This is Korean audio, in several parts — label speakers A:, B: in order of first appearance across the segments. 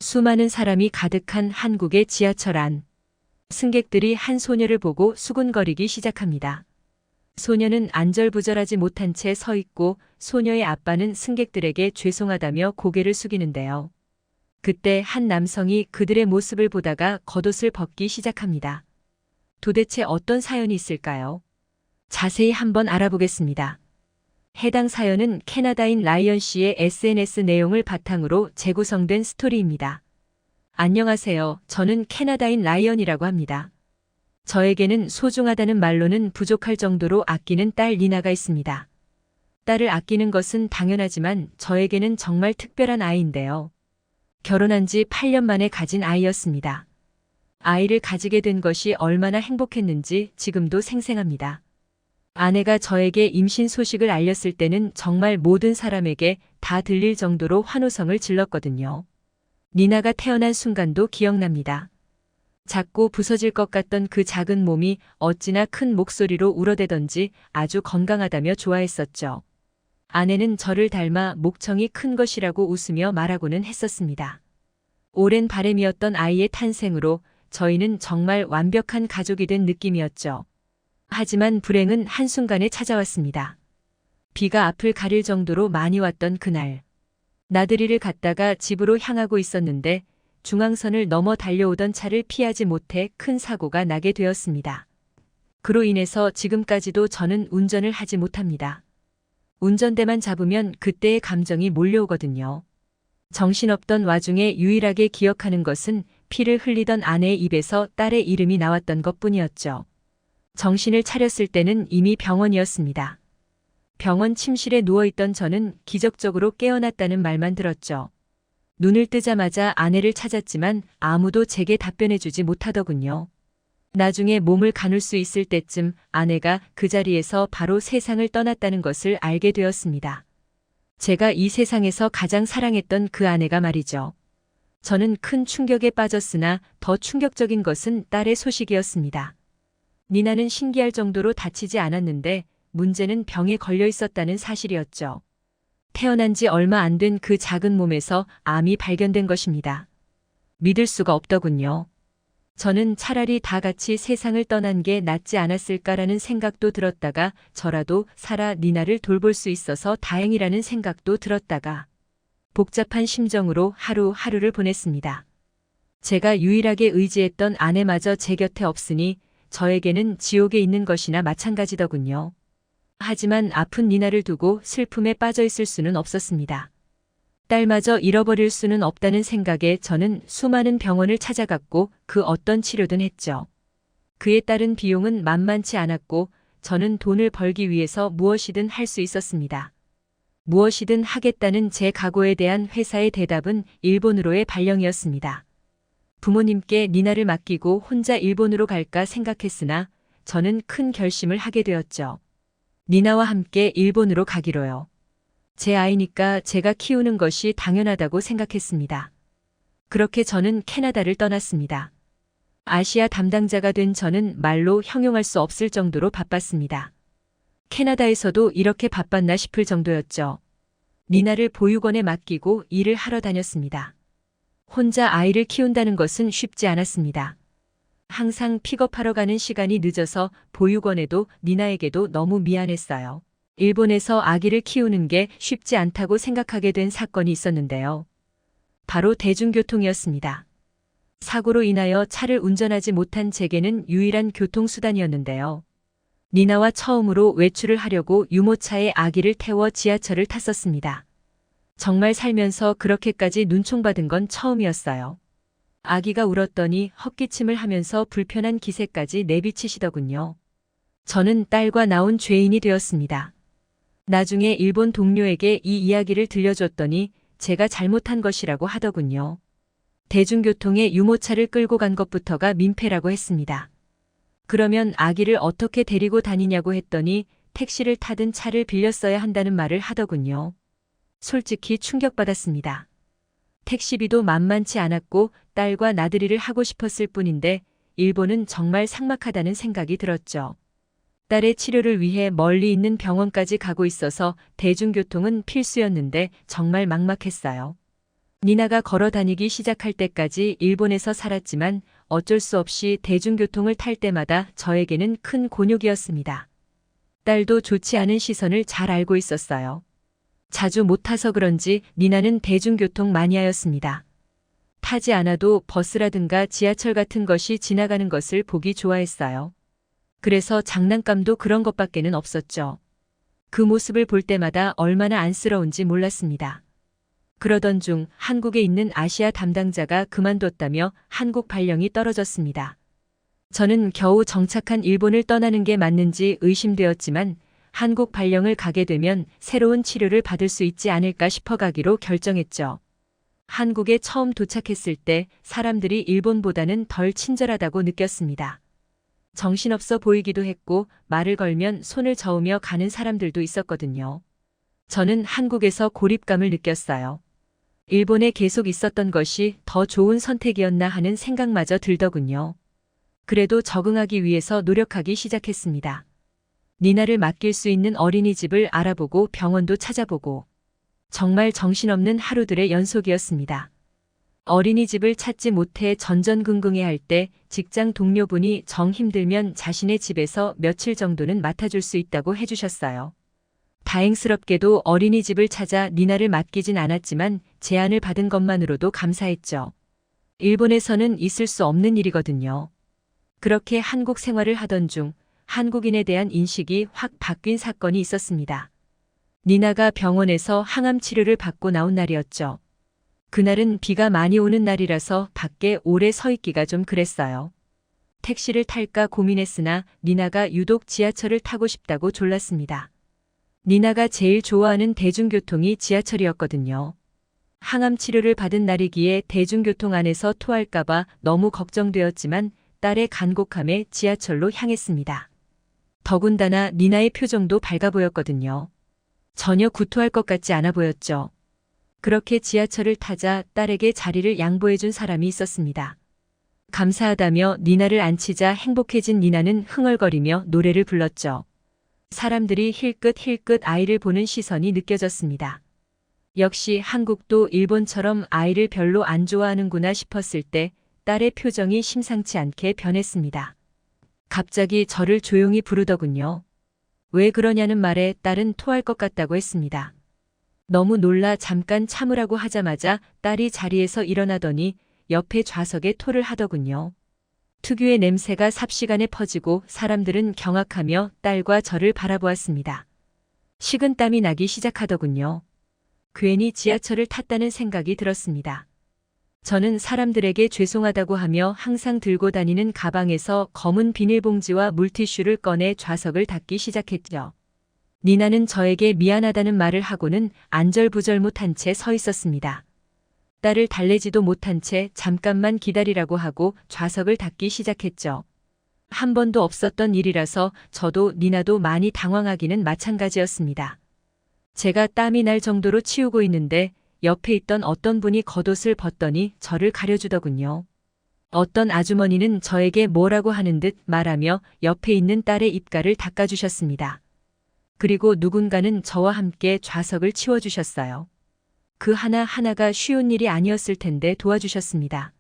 A: 수많은 사람이 가득한 한국의 지하철 안. 승객들이 한 소녀를 보고 수군거리기 시작합니다. 소녀는 안절부절하지 못한 채 서 있고 소녀의 아빠는 승객들에게 죄송하다며 고개를 숙이는데요. 그때 한 남성이 그들의 모습을 보다가 겉옷을 벗기 시작합니다. 도대체 어떤 사연이 있을까요? 자세히 한번 알아보겠습니다. 해당 사연은 캐나다인 라이언 씨의 SNS 내용을 바탕으로 재구성된 스토리입니다. 안녕하세요. 저는 캐나다인 라이언이라고 합니다. 저에게는 소중하다는 말로는 부족할 정도로 아끼는 딸 니나가 있습니다. 딸을 아끼는 것은 당연하지만 저에게는 정말 특별한 아이인데요. 결혼한 지 8년 만에 가진 아이였습니다. 아이를 가지게 된 것이 얼마나 행복했는지 지금도 생생합니다. 아내가 저에게 임신 소식을 알렸을 때는 정말 모든 사람에게 다 들릴 정도로 환호성을 질렀거든요. 니나가 태어난 순간도 기억납니다. 작고 부서질 것 같던 그 작은 몸이 어찌나 큰 목소리로 울어대던지 아주 건강하다며 좋아했었죠. 아내는 저를 닮아 목청이 큰 것이라고 웃으며 말하고는 했었습니다. 오랜 바람이었던 아이의 탄생으로 저희는 정말 완벽한 가족이 된 느낌이었죠. 하지만 불행은 한순간에 찾아왔습니다. 비가 앞을 가릴 정도로 많이 왔던 그날. 나들이를 갔다가 집으로 향하고 있었는데 중앙선을 넘어 달려오던 차를 피하지 못해 큰 사고가 나게 되었습니다. 그로 인해서 지금까지도 저는 운전을 하지 못합니다. 운전대만 잡으면 그때의 감정이 몰려오거든요. 정신없던 와중에 유일하게 기억하는 것은 피를 흘리던 아내의 입에서 딸의 이름이 나왔던 것뿐이었죠. 정신을 차렸을 때는 이미 병원이었습니다. 병원 침실에 누워있던 저는 기적적으로 깨어났다는 말만 들었죠. 눈을 뜨자마자 아내를 찾았지만 아무도 제게 답변해주지 못하더군요. 나중에 몸을 가눌 수 있을 때쯤 아내가 그 자리에서 바로 세상을 떠났다는 것을 알게 되었습니다. 제가 이 세상에서 가장 사랑했던 그 아내가 말이죠. 저는 큰 충격에 빠졌으나 더 충격적인 것은 딸의 소식이었습니다. 니나는 신기할 정도로 다치지 않았는데 문제는 병에 걸려 있었다는 사실이었죠. 태어난 지 얼마 안 된 그 작은 몸에서 암이 발견된 것입니다. 믿을 수가 없더군요. 저는 차라리 다 같이 세상을 떠난 게 낫지 않았을까라는 생각도 들었다가 저라도 살아 니나를 돌볼 수 있어서 다행이라는 생각도 들었다가 복잡한 심정으로 하루하루를 보냈습니다. 제가 유일하게 의지했던 아내마저 제 곁에 없으니 저에게는 지옥에 있는 것이나 마찬가지더군요. 하지만 아픈 니나를 두고 슬픔에 빠져 있을 수는 없었습니다. 딸마저 잃어버릴 수는 없다는 생각에 저는 수많은 병원을 찾아갔고 그 어떤 치료든 했죠. 그에 따른 비용은 만만치 않았고 저는 돈을 벌기 위해서 무엇이든 할 수 있었습니다. 무엇이든 하겠다는 제 각오에 대한 회사의 대답은 일본으로의 발령이었습니다. 부모님께 니나를 맡기고 혼자 일본으로 갈까 생각했으나 저는 큰 결심을 하게 되었죠. 니나와 함께 일본으로 가기로요. 제 아이니까 제가 키우는 것이 당연하다고 생각했습니다. 그렇게 저는 캐나다를 떠났습니다. 아시아 담당자가 된 저는 말로 형용할 수 없을 정도로 바빴습니다. 캐나다에서도 이렇게 바빴나 싶을 정도였죠. 니나를 보육원에 맡기고 일을 하러 다녔습니다. 혼자 아이를 키운다는 것은 쉽지 않았습니다. 항상 픽업하러 가는 시간이 늦어서 보육원에도 니나에게도 너무 미안했어요. 일본에서 아기를 키우는 게 쉽지 않다고 생각하게 된 사건이 있었는데요. 바로 대중교통이었습니다. 사고로 인하여 차를 운전하지 못한 제게는 유일한 교통수단이었는데요. 니나와 처음으로 외출을 하려고 유모차에 아기를 태워 지하철을 탔었습니다. 정말 살면서 그렇게까지 눈총받은 건 처음이었어요. 아기가 울었더니 헛기침을 하면서 불편한 기색까지 내비치시더군요. 저는 딸과 나온 죄인이 되었습니다. 나중에 일본 동료에게 이 이야기를 들려줬더니 제가 잘못한 것이라고 하더군요. 대중교통에 유모차를 끌고 간 것부터가 민폐라고 했습니다. 그러면 아기를 어떻게 데리고 다니냐고 했더니 택시를 타든 차를 빌렸어야 한다는 말을 하더군요. 솔직히 충격받았습니다. 택시비도 만만치 않았고 딸과 나들이를 하고 싶었을 뿐인데 일본은 정말 삭막하다는 생각이 들었죠. 딸의 치료를 위해 멀리 있는 병원까지 가고 있어서 대중교통은 필수였는데 정말 막막했어요. 니나가 걸어 다니기 시작할 때까지 일본에서 살았지만 어쩔 수 없이 대중교통을 탈 때마다 저에게는 큰 곤욕이었습니다. 딸도 좋지 않은 시선을 잘 알고 있었어요. 자주 못 타서 그런지 니나는 대중교통 마니아였습니다. 타지 않아도 버스라든가 지하철 같은 것이 지나가는 것을 보기 좋아했어요. 그래서 장난감도 그런 것밖에는 없었죠. 그 모습을 볼 때마다 얼마나 안쓰러운지 몰랐습니다. 그러던 중 한국에 있는 아시아 담당자가 그만뒀다며 한국 발령이 떨어졌습니다. 저는 겨우 정착한 일본을 떠나는 게 맞는지 의심되었지만 한국 발령을 가게 되면 새로운 치료를 받을 수 있지 않을까 싶어 가기로 결정했죠. 한국에 처음 도착했을 때 사람들이 일본보다는 덜 친절하다고 느꼈습니다. 정신없어 보이기도 했고 말을 걸면 손을 저으며 가는 사람들도 있었거든요. 저는 한국에서 고립감을 느꼈어요. 일본에 계속 있었던 것이 더 좋은 선택이었나 하는 생각마저 들더군요. 그래도 적응하기 위해서 노력하기 시작했습니다. 니나를 맡길 수 있는 어린이집을 알아보고 병원도 찾아보고 정말 정신없는 하루들의 연속이었습니다. 어린이집을 찾지 못해 전전긍긍해할 때 직장 동료분이 정 힘들면 자신의 집에서 며칠 정도는 맡아줄 수 있다고 해주셨어요. 다행스럽게도 어린이집을 찾아 니나를 맡기진 않았지만 제안을 받은 것만으로도 감사했죠. 일본에서는 있을 수 없는 일이거든요. 그렇게 한국 생활을 하던 중 한국인에 대한 인식이 확 바뀐 사건이 있었습니다. 니나가 병원에서 항암 치료를 받고 나온 날이었죠. 그날은 비가 많이 오는 날이라서 밖에 오래 서 있기가 좀 그랬어요. 택시를 탈까 고민했으나 니나가 유독 지하철을 타고 싶다고 졸랐습니다. 니나가 제일 좋아하는 대중교통이 지하철이었거든요. 항암 치료를 받은 날이기에 대중교통 안에서 토할까봐 너무 걱정되었지만 딸의 간곡함에 지하철로 향했습니다. 더군다나 니나의 표정도 밝아 보였거든요. 전혀 구토할 것 같지 않아 보였죠. 그렇게 지하철을 타자 딸에게 자리를 양보해준 사람이 있었습니다. 감사하다며 니나를 안치자 행복해진 니나는 흥얼거리며 노래를 불렀죠. 사람들이 힐끗힐끗 아이를 보는 시선이 느껴졌습니다. 역시 한국도 일본처럼 아이를 별로 안 좋아하는구나 싶었을 때 딸의 표정이 심상치 않게 변했습니다. 갑자기 저를 조용히 부르더군요. 왜 그러냐는 말에 딸은 토할 것 같다고 했습니다. 너무 놀라 잠깐 참으라고 하자마자 딸이 자리에서 일어나더니 옆에 좌석에 토를 하더군요. 특유의 냄새가 삽시간에 퍼지고 사람들은 경악하며 딸과 저를 바라보았습니다. 식은땀이 나기 시작하더군요. 괜히 지하철을 탔다는 생각이 들었습니다. 저는 사람들에게 죄송하다고 하며 항상 들고 다니는 가방에서 검은 비닐봉지와 물티슈를 꺼내 좌석을 닦기 시작했죠. 니나는 저에게 미안하다는 말을 하고는 안절부절 못한 채 서 있었습니다. 딸을 달래지도 못한 채 잠깐만 기다리라고 하고 좌석을 닦기 시작했죠. 한 번도 없었던 일이라서 저도 니나도 많이 당황하기는 마찬가지였습니다. 제가 땀이 날 정도로 치우고 있는데 옆에 있던 어떤 분이 겉옷을 벗더니 저를 가려주더군요. 어떤 아주머니는 저에게 뭐라고 하는 듯 말하며 옆에 있는 딸의 입가를 닦아주셨습니다. 그리고 누군가는 저와 함께 좌석을 치워주셨어요. 그 하나하나가 쉬운 일이 아니었을 텐데 도와주셨습니다.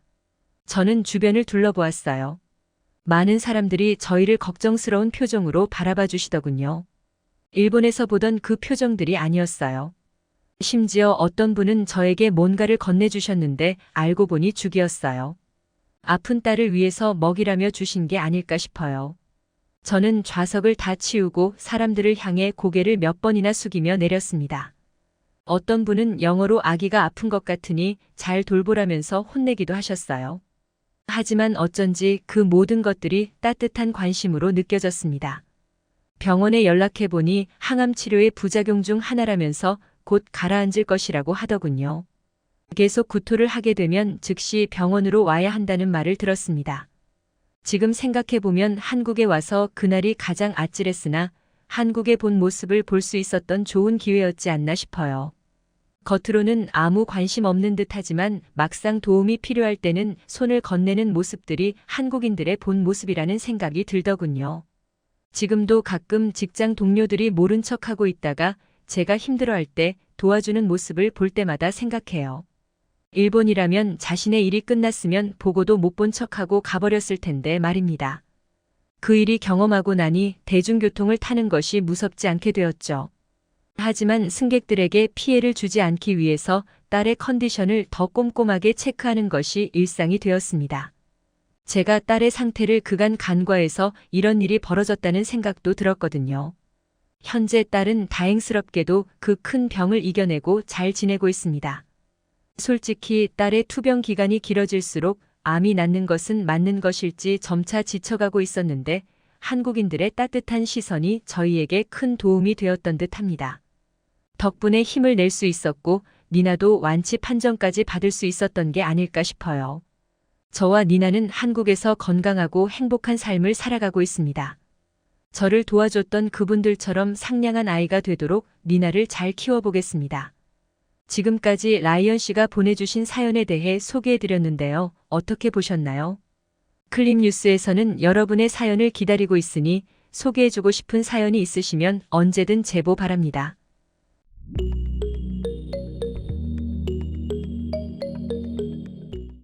A: 저는 주변을 둘러보았어요. 많은 사람들이 저희를 걱정스러운 표정으로 바라봐 주시더군요. 일본에서 보던 그 표정들이 아니었어요. 심지어 어떤 분은 저에게 뭔가를 건네주셨는데 알고 보니 죽이었어요. 아픈 딸을 위해서 먹이라며 주신 게 아닐까 싶어요. 저는 좌석을 다 치우고 사람들을 향해 고개를 몇 번이나 숙이며 내렸습니다. 어떤 분은 영어로 아기가 아픈 것 같으니 잘 돌보라면서 혼내기도 하셨어요. 하지만 어쩐지 그 모든 것들이 따뜻한 관심으로 느껴졌습니다. 병원에 연락해보니 항암 치료의 부작용 중 하나라면서 곧 가라앉을 것이라고 하더군요. 계속 구토를 하게 되면 즉시 병원으로 와야 한다는 말을 들었습니다. 지금 생각해보면 한국에 와서 그날이 가장 아찔했으나 한국의 본 모습을 볼 수 있었던 좋은 기회였지 않나 싶어요. 겉으로는 아무 관심 없는 듯하지만 막상 도움이 필요할 때는 손을 건네는 모습들이 한국인들의 본 모습이라는 생각이 들더군요. 지금도 가끔 직장 동료들이 모른 척하고 있다가 제가 힘들어할 때 도와주는 모습을 볼 때마다 생각해요. 일본이라면 자신의 일이 끝났으면 보고도 못 본 척하고 가버렸을 텐데 말입니다. 그 일이 경험하고 나니 대중교통을 타는 것이 무섭지 않게 되었죠. 하지만 승객들에게 피해를 주지 않기 위해서 딸의 컨디션을 더 꼼꼼하게 체크하는 것이 일상이 되었습니다. 제가 딸의 상태를 그간 간과해서 이런 일이 벌어졌다는 생각도 들었거든요. 현재 딸은 다행스럽게도 그 큰 병을 이겨내고 잘 지내고 있습니다. 솔직히 딸의 투병 기간이 길어질수록 암이 낫는 것은 맞는 것일지 점차 지쳐가고 있었는데 한국인들의 따뜻한 시선이 저희에게 큰 도움이 되었던 듯합니다. 덕분에 힘을 낼 수 있었고 니나도 완치 판정까지 받을 수 있었던 게 아닐까 싶어요. 저와 니나는 한국에서 건강하고 행복한 삶을 살아가고 있습니다. 저를 도와줬던 그분들처럼 상냥한 아이가 되도록 니나를 잘 키워보겠습니다. 지금까지 라이언 씨가 보내주신 사연에 대해 소개해드렸는데요. 어떻게 보셨나요? 클립뉴스에서는 여러분의 사연을 기다리고 있으니 소개해주고 싶은 사연이 있으시면 언제든 제보 바랍니다.